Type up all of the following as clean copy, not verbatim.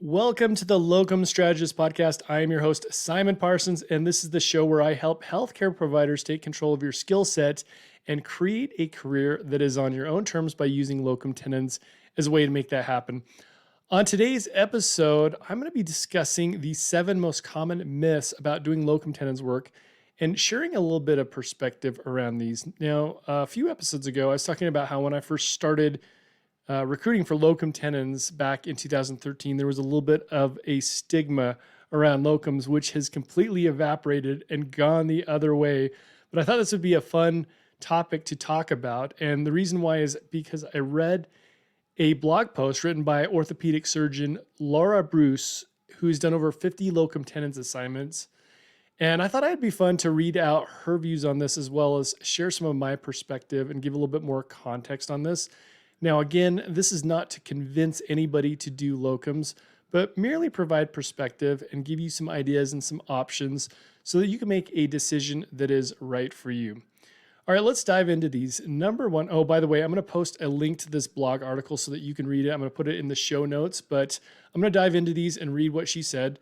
Welcome to the Locum Strategist Podcast. I am your host, Simon Parsons, and this is the show where I help healthcare providers take control of your skill set and create a career that is on your own terms by using locum tenens as a way to make that happen. On today's episode, I'm going to be discussing the 7 most common myths about doing locum tenens work and sharing a little bit of perspective around these. Now, a few episodes ago, I was talking about how when I first started recruiting for locum tenens back in 2013, there was a little bit of a stigma around locums, which has completely evaporated and gone the other way. But I thought this would be a fun topic to talk about. And the reason why is because I read a blog post written by orthopedic surgeon Laura Bruse, who's done over 50 locum tenens assignments. And I thought it'd be fun to read out her views on this, as well as share some of my perspective and give a little bit more context on this. Now, again, this is not to convince anybody to do locums, but merely provide perspective and give you some ideas and some options so that you can make a decision that is right for you. All right, let's dive into these. Number one, oh, by the way, I'm going to post a link to this blog article so that you can read it. I'm going to put it in the show notes, but I'm going to dive into these and read what she said.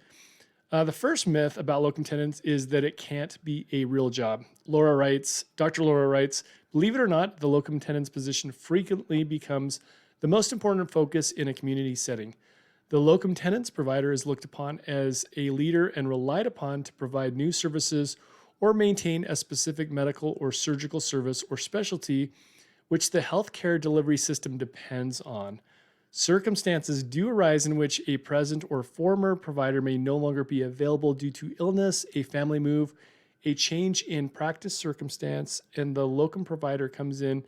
The first myth about locum tenens is that it can't be a real job. Dr. Laura writes, believe it or not, the locum tenens position frequently becomes the most important focus in a community setting. The locum tenens provider is looked upon as a leader and relied upon to provide new services or maintain a specific medical or surgical service or specialty which the healthcare delivery system depends on. Circumstances do arise in which a present or former provider may no longer be available due to illness, a family move, a change in practice circumstance, and the locum provider comes in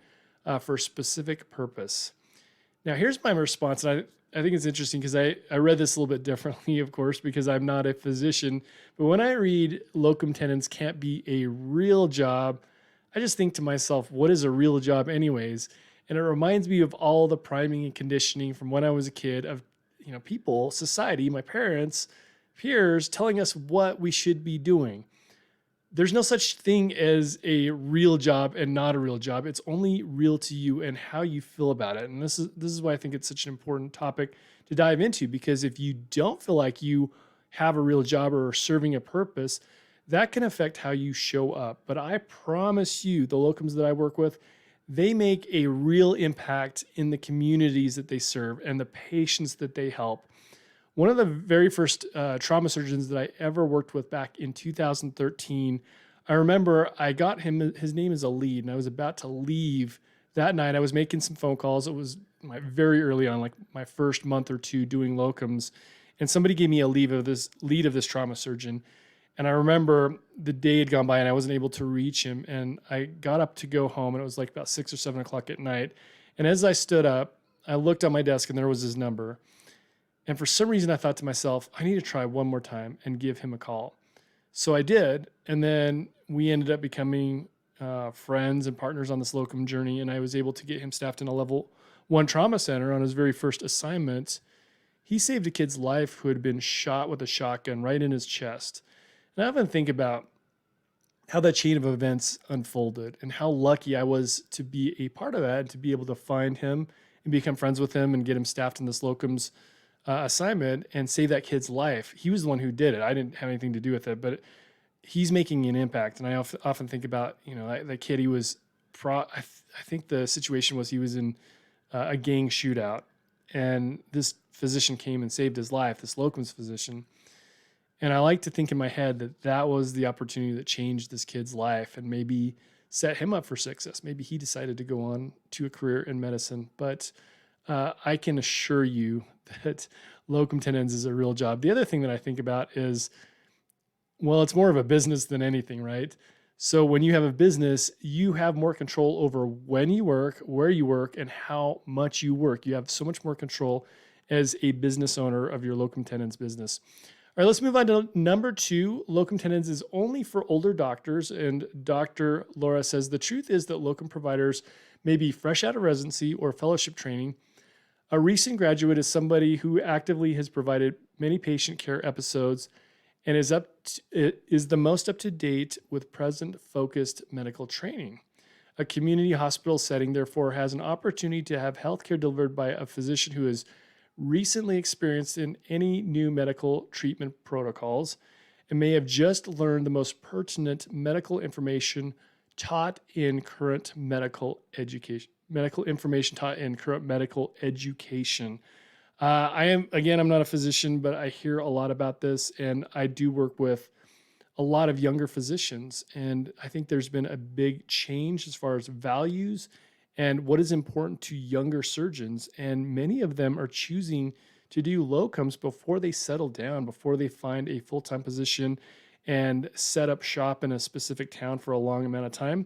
for a specific purpose. Now, here's my response. And I think it's interesting because I read this a little bit differently, of course, because I'm not a physician. But when I read locum tenens can't be a real job, I just think to myself, what is a real job anyways? And it reminds me of all the priming and conditioning from when I was a kid of, people, society, my parents, peers telling us what we should be doing. There's no such thing as a real job and not a real job. It's only real to you and how you feel about it. And this is why I think it's such an important topic to dive into, because if you don't feel like you have a real job or are serving a purpose, that can affect how you show up. But I promise you, the locums that I work with, they make a real impact in the communities that they serve and the patients that they help. One of the very first trauma surgeons that I ever worked with back in 2013, I remember I got him, his name is Alid, and I was about to leave that night. I was making some phone calls. It was very early on, like my first month or two doing locums, and somebody gave me a lead of this trauma surgeon. And I remember the day had gone by and I wasn't able to reach him. And I got up to go home, and it was like about 6 or 7 o'clock at night. And as I stood up, I looked on my desk and there was his number. And for some reason, I thought to myself, I need to try one more time and give him a call. So I did. And then we ended up becoming friends and partners on this locum journey. And I was able to get him staffed in a level 1 trauma center on his very first assignment. He saved a kid's life who had been shot with a shotgun right in his chest. And I often think about how that chain of events unfolded and how lucky I was to be a part of that and to be able to find him and become friends with him and get him staffed in this locums assignment and save that kid's life. He was the one who did it. I didn't have anything to do with it, but he's making an impact. And I often think about, that kid, he was, I think the situation was he was in a gang shootout, and this physician came and saved his life, this locums physician. And I like to think in my head that that was the opportunity that changed this kid's life and maybe set him up for success. Maybe he decided to go on to a career in medicine. But I can assure you that locum tenens is a real job. The other thing that I think about is, well, it's more of a business than anything, right? So when you have a business, you have more control over when you work, where you work, and how much you work. You have so much more control as a business owner of your locum tenens business. All right, let's move on to number 2. Locum tenens is only for older doctors. And Dr. Laura says, the truth is that locum providers may be fresh out of residency or fellowship training. A recent graduate is somebody who actively has provided many patient care episodes and is the most up to date with present focused medical training. A community hospital setting, therefore, has an opportunity to have healthcare delivered by a physician who is recently experienced in any new medical treatment protocols and may have just learned the most pertinent medical information taught in current medical education. Medical information taught in current medical education. I'm not a physician, but I hear a lot about this, and I do work with a lot of younger physicians. And I think there's been a big change as far as values and what is important to younger surgeons. And many of them are choosing to do locums before they settle down, before they find a full time position and set up shop in a specific town for a long amount of time.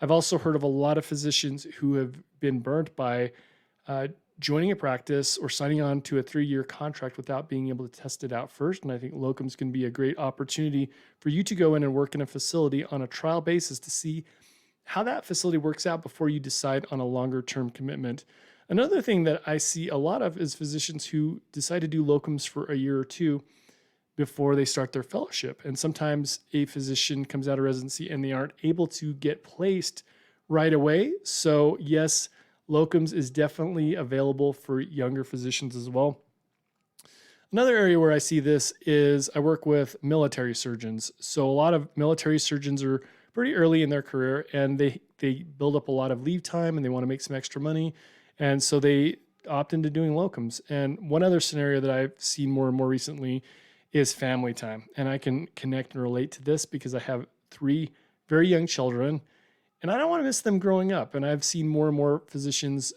I've also heard of a lot of physicians who have been burnt by joining a practice or signing on to a 3-year contract without being able to test it out first. And I think locums can be a great opportunity for you to go in and work in a facility on a trial basis to see how that facility works out before you decide on a longer term commitment. Another thing that I see a lot of is physicians who decide to do locums for a year or two before they start their fellowship. And sometimes a physician comes out of residency and they aren't able to get placed right away. So yes, locums is definitely available for younger physicians as well. Another area where I see this is I work with military surgeons. So a lot of military surgeons are pretty early in their career and they build up a lot of leave time and they want to make some extra money. And so they opt into doing locums. And one other scenario that I've seen more and more recently is family time. And I can connect and relate to this because I have 3 very young children and I don't want to miss them growing up. And I've seen more and more physicians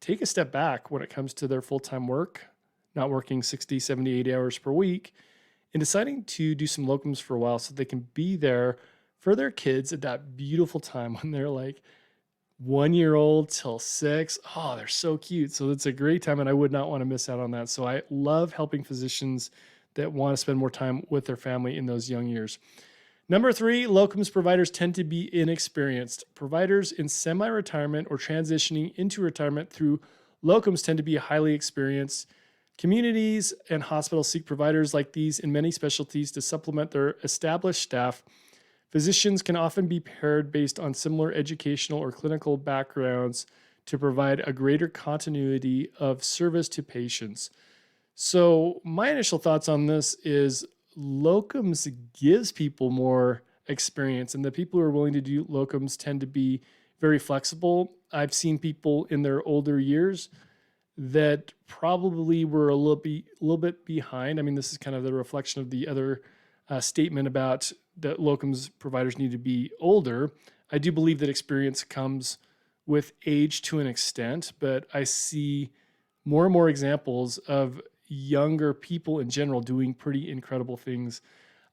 take a step back when it comes to their full-time work, not working 60, 70, 80 hours per week, and deciding to do some locums for a while so they can be there for their kids at that beautiful time when they're like 1-year-old till 6. Oh, they're so cute. So it's a great time and I would not want to miss out on that. So I love helping physicians that want to spend more time with their family in those young years. Number 3, locums providers tend to be inexperienced. Providers in semi-retirement or transitioning into retirement through locums tend to be highly experienced. Communities and hospitals seek providers like these in many specialties to supplement their established staff. Physicians can often be paired based on similar educational or clinical backgrounds to provide a greater continuity of service to patients. So my initial thoughts on this is locums gives people more experience, and the people who are willing to do locums tend to be very flexible. I've seen people in their older years that probably were a little bit behind. I mean, this is kind of the reflection of the other statement about that locums providers need to be older. I do believe that experience comes with age to an extent, but I see more and more examples of younger people in general doing pretty incredible things.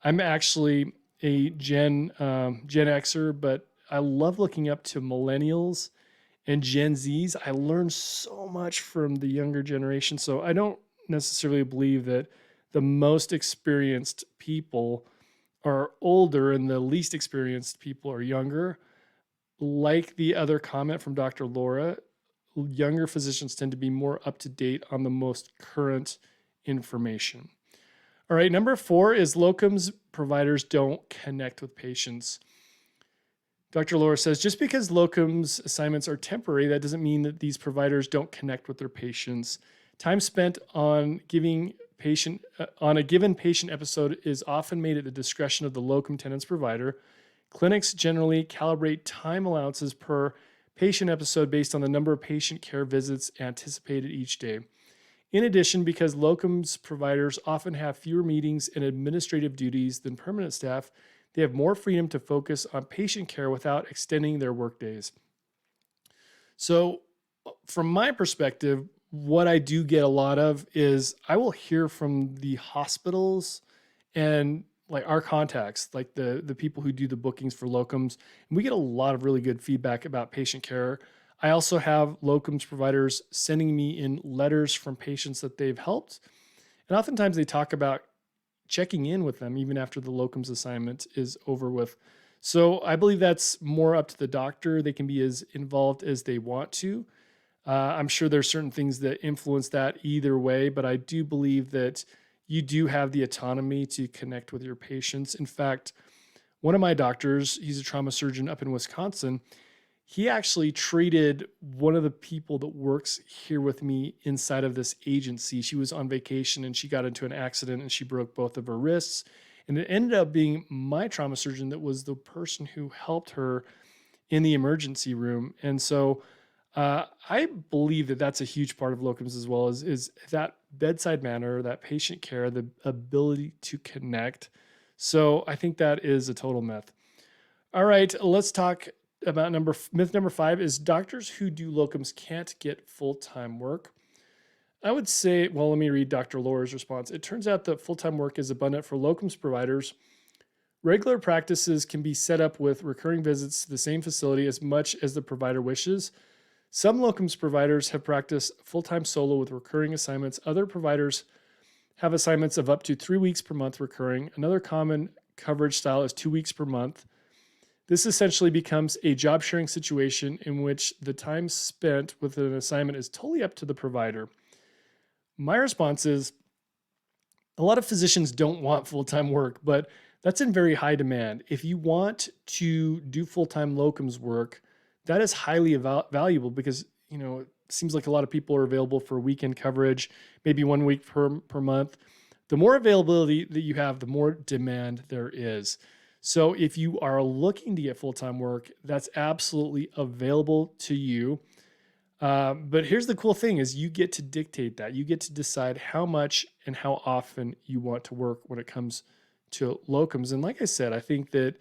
I'm actually a Gen Xer, but I love looking up to millennials and Gen Zs. I learned so much from the younger generation. So I don't necessarily believe that the most experienced people are older and the least experienced people are younger. Like the other comment from Dr. Laura, younger physicians tend to be more up to date on the most current information. All right, number 4 is locums providers don't connect with patients. Dr. Laura says, just because locums assignments are temporary, that doesn't mean that these providers don't connect with their patients. Time spent on a given patient episode is often made at the discretion of the locum tenens provider. Clinics generally calibrate time allowances per patient episode based on the number of patient care visits anticipated each day. In addition, because locums providers often have fewer meetings and administrative duties than permanent staff, they have more freedom to focus on patient care without extending their workdays. So, from my perspective, what I do get a lot of is I will hear from the hospitals and like our contacts, like the people who do the bookings for locums, and we get a lot of really good feedback about patient care. I also have locums providers sending me in letters from patients that they've helped. And oftentimes they talk about checking in with them even after the locums assignment is over with. So I believe that's more up to the doctor. They can be as involved as they want to. I'm sure there's certain things that influence that either way, but I do believe that you do have the autonomy to connect with your patients. In fact, one of my doctors, he's a trauma surgeon up in Wisconsin, he actually treated one of the people that works here with me inside of this agency. She was on vacation and she got into an accident and she broke both of her wrists. And it ended up being my trauma surgeon that was the person who helped her in the emergency room. And so I believe that that's a huge part of locums as well, is that bedside manner, that patient care, the ability to connect. So I think that is a total myth. All right, let's talk about myth number 5 is doctors who do locums can't get full-time work. I would say, well, let me read Dr. Laura's response. It turns out that full-time work is abundant for locums providers. Regular practices can be set up with recurring visits to the same facility as much as the provider wishes. Some locums providers have practiced full-time solo with recurring assignments. Other providers have assignments of up to 3 weeks per month recurring. Another common coverage style is 2 weeks per month. This essentially becomes a job sharing situation in which the time spent with an assignment is totally up to the provider. My response is a lot of physicians don't want full-time work, but that's in very high demand. If you want to do full-time locums work, that is highly valuable because, it seems like a lot of people are available for weekend coverage, maybe 1 week per month. The more availability that you have, the more demand there is. So if you are looking to get full-time work, that's absolutely available to you. But here's the cool thing is you get to dictate that. You get to decide how much and how often you want to work when it comes to locums. And like I said, I think that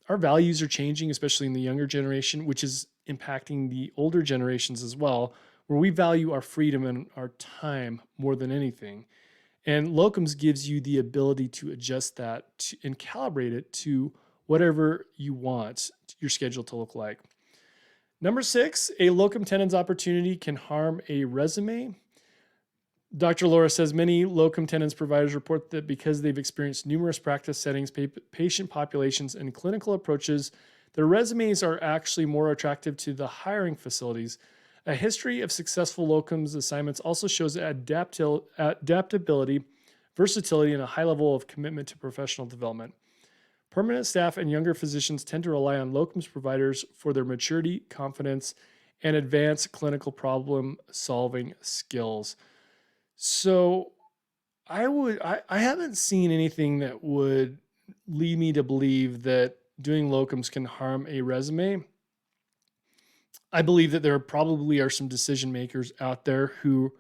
our values are changing, especially in the younger generation, which is impacting the older generations as well, where we value our freedom and our time more than anything. And locums gives you the ability to adjust that and calibrate it to whatever you want your schedule to look like. Number 6, a locum tenens opportunity can harm a resume. Dr. Laura says many locum tenens providers report that because they've experienced numerous practice settings, patient populations, and clinical approaches, their resumes are actually more attractive to the hiring facilities. A history of successful locums assignments also shows adaptability, versatility, and a high level of commitment to professional development. Permanent staff and younger physicians tend to rely on locums providers for their maturity, confidence, and advanced clinical problem-solving skills. So I haven't seen anything that would lead me to believe that doing locums can harm a resume. I believe that there probably are some decision makers out there who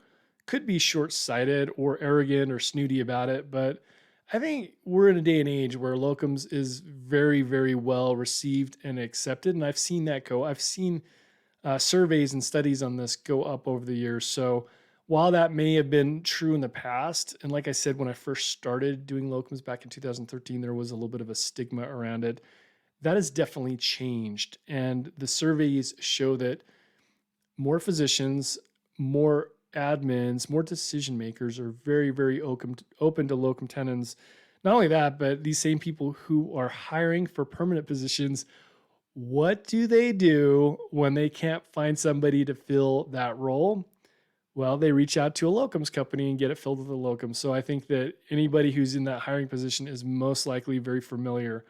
could be short-sighted or arrogant or snooty about it, but I think we're in a day and age where locums is very, very well received and accepted, and I've seen that go. I've seen surveys and studies on this go up over the years. So while that may have been true in the past, and like I said, when I first started doing locums back in 2013, there was a little bit of a stigma around it. That has definitely changed. And the surveys show that more physicians, more admins, more decision makers are very, very open to locum tenens. Not only that, but these same people who are hiring for permanent positions, what do they do when they can't find somebody to fill that role? Well, they reach out to a locums company and get it filled with a locum. So I think that anybody who's in that hiring position is most likely very familiar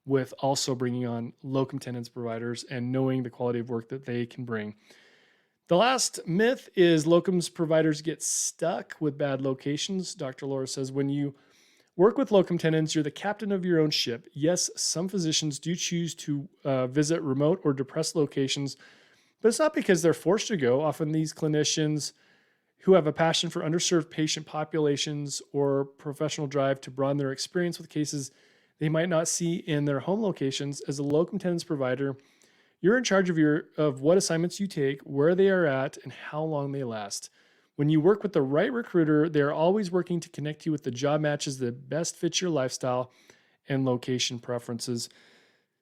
with also bringing on locum tenens providers and knowing the quality of work that they can bring. The last myth is locums providers get stuck with bad locations. Dr. Laura says, when you work with locum tenens, you're the captain of your own ship. Yes, some physicians do choose to visit remote or depressed locations, but it's not because they're forced to go. Often these clinicians who have a passion for underserved patient populations or professional drive to broaden their experience with cases they might not see in their home locations. As a locum tenens provider, you're in charge of what assignments you take, where they are at, and how long they last. When you work with the right recruiter, they're always working to connect you with the job matches that best fit your lifestyle and location preferences.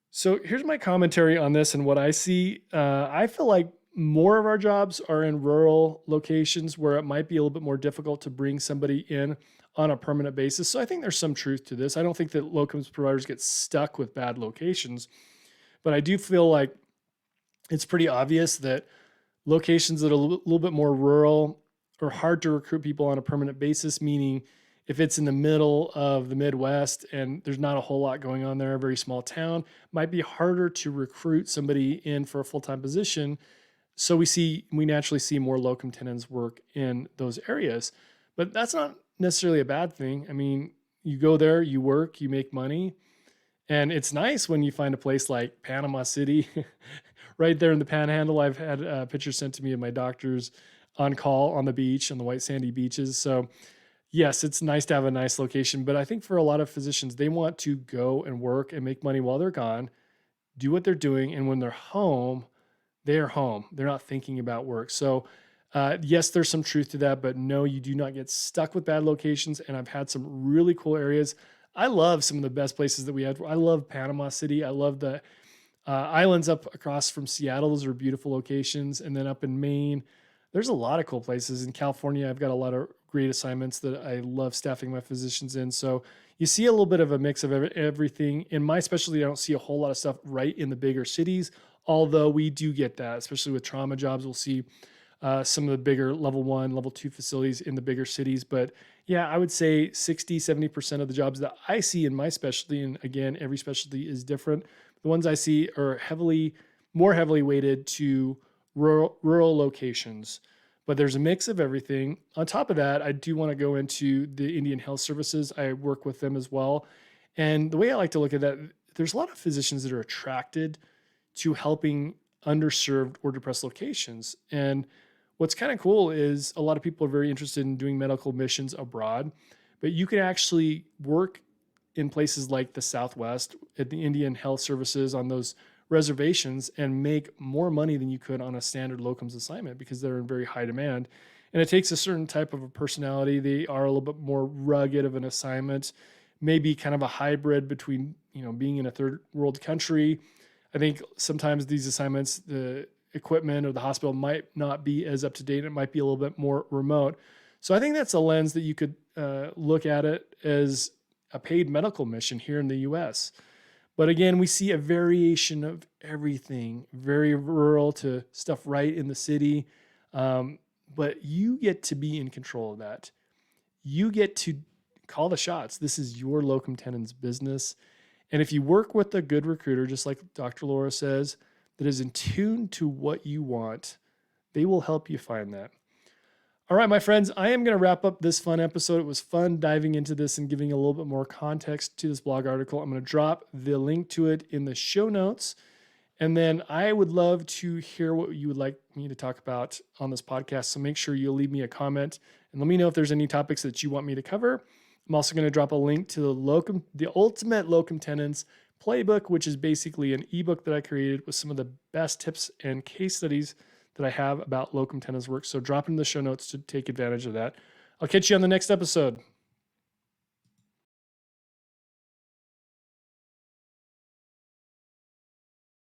So here's my commentary on this and what I see. I feel like more of our jobs are in rural locations where it might be a little bit more difficult to bring somebody in on a permanent basis. So I think there's some truth to this. I don't think that locums providers get stuck with bad locations, but I do feel like it's pretty obvious that locations that are a little bit more rural are hard to recruit people on a permanent basis, meaning If it's in the middle of the Midwest and there's not a whole lot going on there, a very small town, might be harder to recruit somebody in for a full-time position. So we naturally see more locum tenens work in those areas, but that's not necessarily a bad thing. I mean, you go there, you work, you make money, and it's nice when you find a place like Panama City, right there in the Panhandle. I've had pictures sent to me of my doctors on call on the beach, on the white sandy beaches. So yes, it's nice to have a nice location, but I think for a lot of physicians, they want to go and work and make money while they're gone, do what they're doing, and when they're home, they are home. They're not thinking about work. So, yes, there's some truth to that, but no, you do not get stuck with bad locations. And I've had some really cool areas. I love some of the best places that we had. I love Panama City. I love the islands up across from Seattle. Those are beautiful locations. And then up in Maine, there's a lot of cool places. In California, I've got a lot of great assignments that I love staffing my physicians in. So you see a little bit of a mix of everything. In my specialty, I don't see a whole lot of stuff right in the bigger cities, although we do get that, especially with trauma jobs. We'll see some of the bigger level 1, level 2 facilities in the bigger cities. But yeah, I would say 60, 70% of the jobs that I see in my specialty, and again, every specialty is different. The ones I see are more heavily weighted to rural locations, but there's a mix of everything. On top of that, I do want to go into the Indian Health Services. I work with them as well. And the way I like to look at that, there's a lot of physicians that are attracted to helping underserved or depressed locations. And what's kind of cool is a lot of people are very interested in doing medical missions abroad, but you can actually work in places like the Southwest at the Indian Health Services on those reservations and make more money than you could on a standard locums assignment because they're in very high demand. And it takes a certain type of a personality. They are a little bit more rugged of an assignment, maybe kind of a hybrid between, being in a third world country. I think sometimes these assignments, the equipment or the hospital might not be as up to date. It might be a little bit more remote. So I think that's a lens that you could look at it as a paid medical mission here in the US. But again, we see a variation of everything, very rural to stuff right in the city. But you get to be in control of that. You get to call the shots. This is your locum tenens business. And if you work with a good recruiter, just like Dr. Laura says, that is in tune to what you want, they will help you find that. All right, my friends, I am going to wrap up this fun episode. It was fun diving into this and giving a little bit more context to this blog article. I'm going to drop the link to it in the show notes. And then I would love to hear what you would like me to talk about on this podcast. So make sure you leave me a comment and let me know if there's any topics that you want me to cover. I'm also going to drop a link to the Ultimate Locum Tenens Playbook, which is basically an ebook that I created with some of the best tips and case studies that I have about locum tenens work. So drop in the show notes to take advantage of that. I'll catch you on the next episode.